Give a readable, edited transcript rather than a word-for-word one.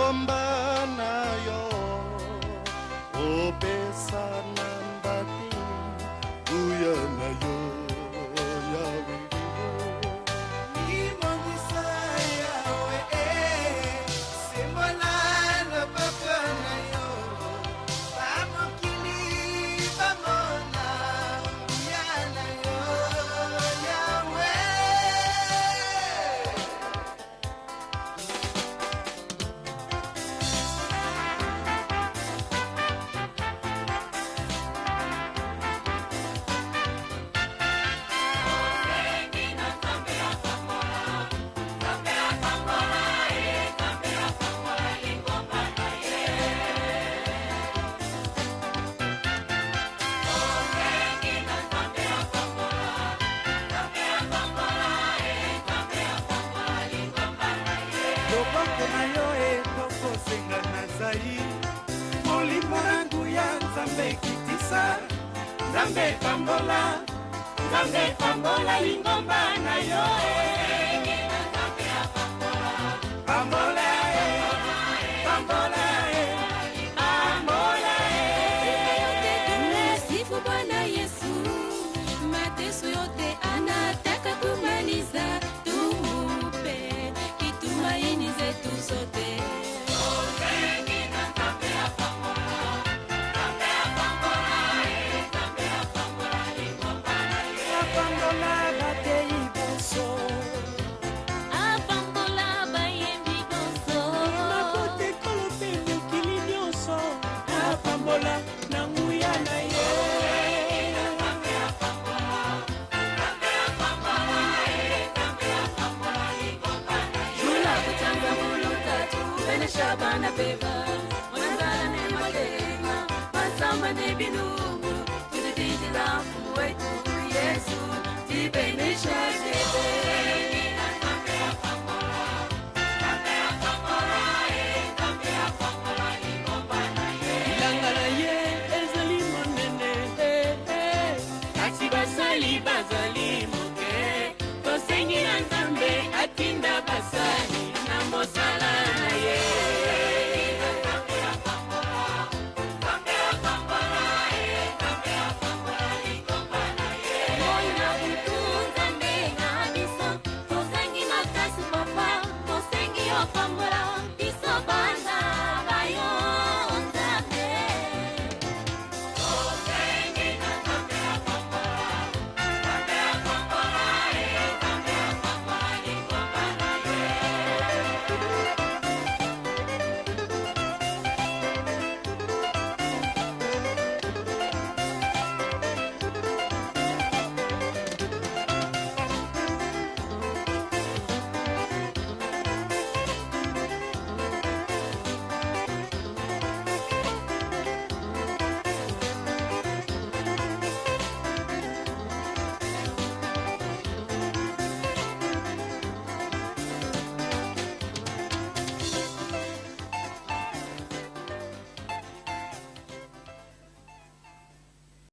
lingomba na yo opesa nambati uya na yo yawe imongisa yawe simbola na papa na yo bamokili bamona uya na yo yawe Zambe pambola lingomba na yo pambola pambola pambola Sifu Bwana Yesu mateso yote anataka kumaliza tumupe kitumaini zetu zote Shabana beba, wanazala ne malenga, masamba ne binugu, tudididi la fuwetu Yesu, tibene shate.